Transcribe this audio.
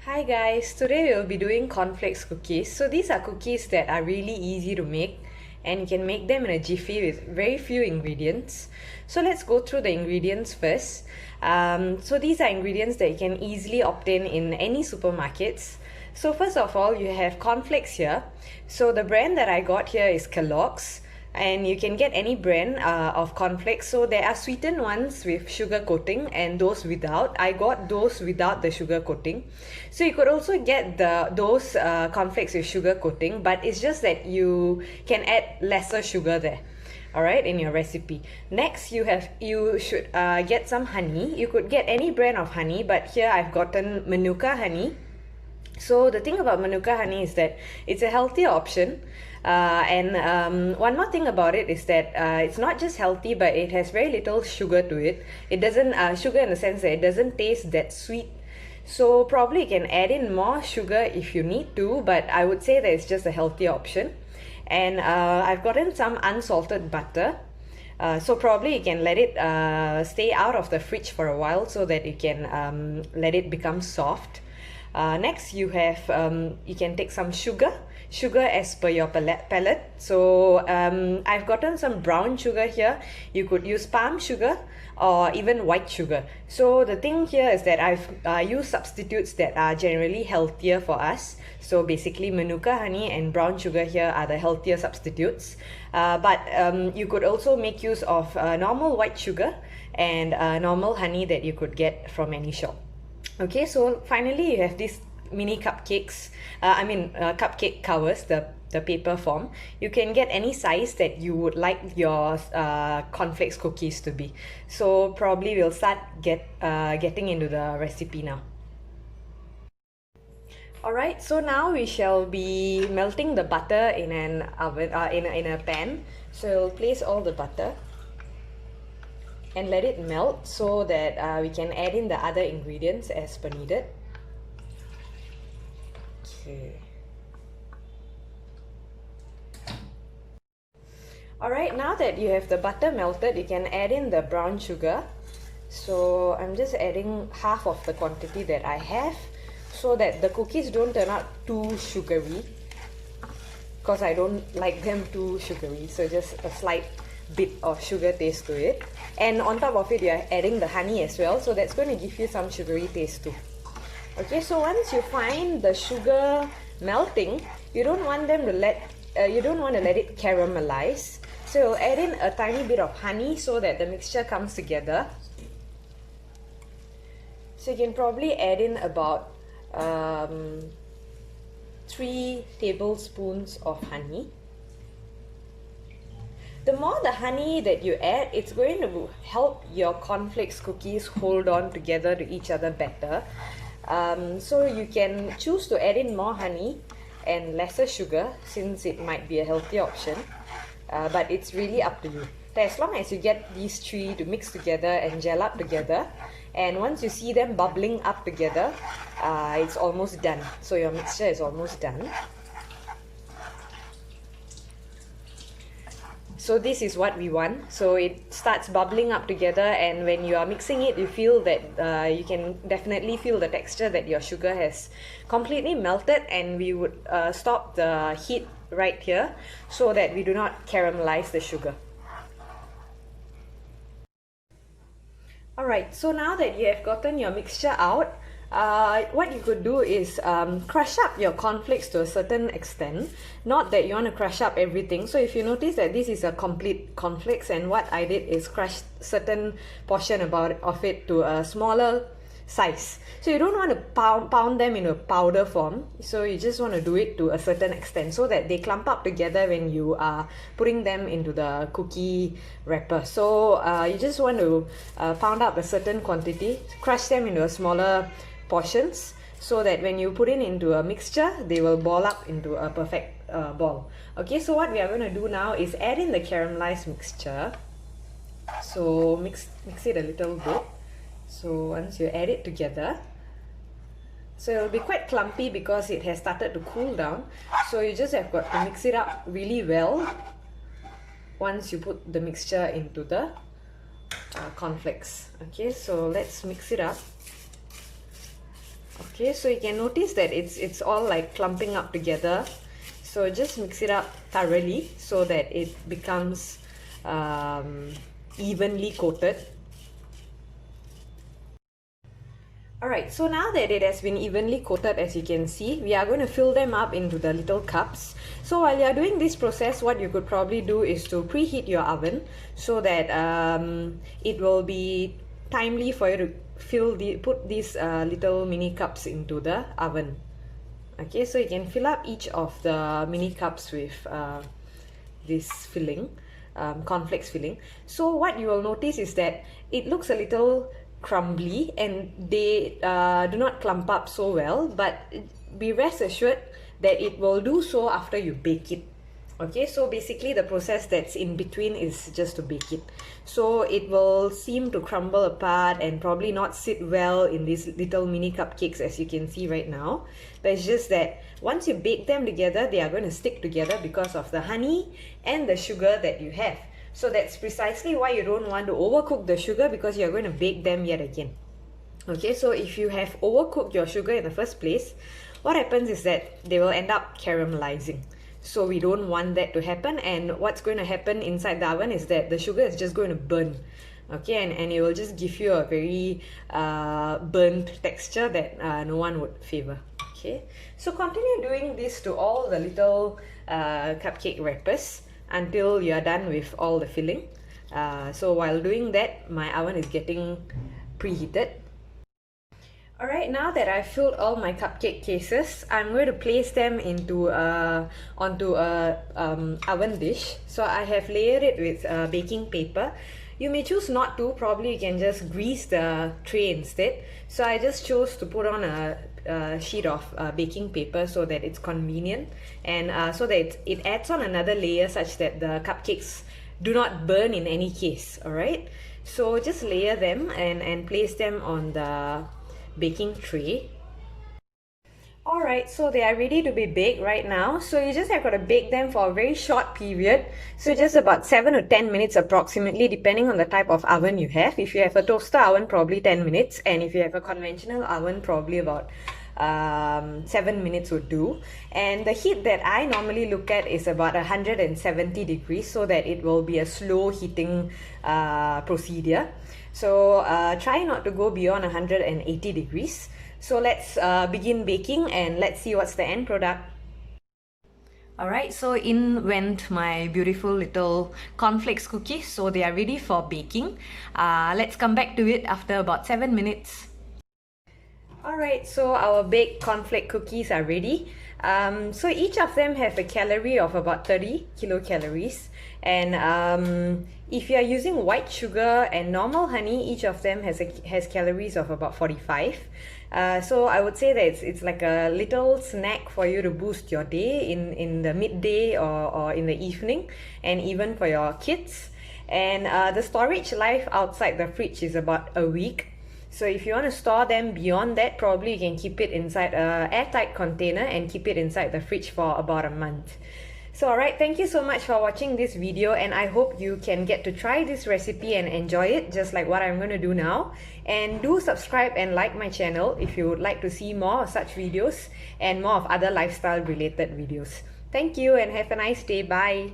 Hi guys, today we'll be doing cornflakes cookies. So these are cookies that are really easy to make and you can make them in a jiffy with very few ingredients. So let's go through the ingredients first. So these are ingredients that you can easily obtain in any supermarkets. So first of all, you have cornflakes here. So the brand that I got here is Kellogg's, and you can get any brand of cornflakes. So there are sweetened ones with sugar coating and those without. I got those without the sugar coating. So you could also get those cornflakes with sugar coating, but it's just that you can add lesser sugar there, all right, in your recipe. Next, you should get some honey. You could get any brand of honey, but here I've gotten Manuka honey. So the thing about Manuka honey is that it's a healthier option. One more thing about it is that it's not just healthy, but it has very little sugar to it. It doesn't sugar in the sense that it doesn't taste that sweet. So probably you can add in more sugar if you need to, but I would say that it's just a healthier option. And I've gotten some unsalted butter. So probably you can let it stay out of the fridge for a while so that you can let it become soft. Next, you can take some sugar as per your palate. So I've gotten some brown sugar here. You could use palm sugar or even white sugar. So the thing here is that I've used substitutes that are generally healthier for us. So basically Manuka honey and brown sugar here are the healthier substitutes. But you could also make use of normal white sugar and normal honey that you could get from any shop. Okay, so finally you have these mini cupcakes, cupcake covers, the paper form. You can get any size that you would like your cornflakes cookies to be. So probably we'll start getting into the recipe now. Alright, so now we shall be melting the butter in an oven, in a pan. So we'll place all the butter and let it melt so that we can add in the other ingredients as per needed. Okay. Alright, now that you have the butter melted, you can add in the brown sugar. So I'm just adding half of the quantity that I have so that the cookies don't turn out too sugary, because I don't like them too sugary. So just a slight bit of sugar taste to it, and on top of it you are adding the honey as well, so that's going to give you some sugary taste too. Okay, so once you find the sugar melting, you don't want to let it caramelize, so you'll add in a tiny bit of honey so that the mixture comes together. So you can probably add in about 3 tablespoons of honey. The more the honey that you add, it's going to help your cornflakes cookies hold on together to each other better. So you can choose to add in more honey and lesser sugar, since it might be a healthy option, but it's really up to you. As long as you get these 3 to mix together and gel up together, and once you see them bubbling up together, it's almost done. So your mixture is almost done. So this is what we want. So it starts bubbling up together, and when you are mixing it, you feel that you can definitely feel the texture that your sugar has completely melted, and we would stop the heat right here so that we do not caramelize the sugar. Alright, so now that you have gotten your mixture out, what you could do is crush up your cornflakes to a certain extent. Not that you want to crush up everything. So if you notice that this is a complete cornflakes, and what I did is crush certain portion of it to a smaller size. So you don't want to pound them in a powder form. So you just want to do it to a certain extent so that they clump up together when you are putting them into the cookie wrapper. So you just want to pound up a certain quantity, crush them into a smaller portions, so that when you put it into a mixture, they will ball up into a perfect ball. Okay, so what we are going to do now is add in the caramelized mixture. So mix it a little bit. So once you add it together, so it will be quite clumpy because it has started to cool down. So you just have got to mix it up really well once you put the mixture into the cornflakes. Okay, so let's mix it up. Okay, so you can notice that it's all like clumping up together. So just mix it up thoroughly so that it becomes evenly coated. Alright, so now that it has been evenly coated, as you can see, we are going to fill them up into the little cups. So while you are doing this process, what you could probably do is to preheat your oven so that it will be timely for you to put these little mini cups into the oven. Okay, so you can fill up each of the mini cups with this filling, cornflakes filling. So what you will notice is that it looks a little crumbly and they do not clump up so well, but be rest assured that it will do so after you bake it. Okay, so basically the process that's in between is just to bake it. So it will seem to crumble apart and probably not sit well in these little mini cupcakes as you can see right now. But it's just that once you bake them together, they are going to stick together because of the honey and the sugar that you have. So that's precisely why you don't want to overcook the sugar, because you're going to bake them yet again. Okay, so if you have overcooked your sugar in the first place, what happens is that they will end up caramelizing. So we don't want that to happen, and what's going to happen inside the oven is that the sugar is just going to burn. Okay, and it will just give you a very burnt texture that no one would favor. Okay, so continue doing this to all the little cupcake wrappers until you are done with all the filling. So while doing that, my oven is getting preheated. Alright, now that I've filled all my cupcake cases, I'm going to place them into onto a oven dish. So I have layered it with baking paper. You may choose not to, probably you can just grease the tray instead. So I just chose to put on a sheet of baking paper so that it's convenient, and so that it adds on another layer such that the cupcakes do not burn in any case. Alright, so just layer them and place them on the baking tray. Alright, so they are ready to be baked right now. So you just have got to bake them for a very short period. So just about 7 to 10 minutes approximately, depending on the type of oven you have. If you have a toaster oven, probably 10 minutes. And if you have a conventional oven, probably about 7 minutes would do. And the heat that I normally look at is about 170 degrees, so that it will be a slow heating procedure. So try not to go beyond 180 degrees. So let's begin baking and let's see what's the end product. Alright, so in went my beautiful little cornflakes cookies. So they are ready for baking. Let's come back to it after about 7 minutes. Alright, so our baked cornflake cookies are ready. So each of them have a calorie of about 30 kilocalories. And if you are using white sugar and normal honey, each of them has calories of about 45. So I would say that it's like a little snack for you to boost your day in the midday or in the evening, and even for your kids. And the storage life outside the fridge is about a week. So if you want to store them beyond that, probably you can keep it inside an airtight container and keep it inside the fridge for about a month. So alright, thank you so much for watching this video, and I hope you can get to try this recipe and enjoy it just like what I'm going to do now. And do subscribe and like my channel if you would like to see more of such videos and more of other lifestyle related videos. Thank you and have a nice day. Bye.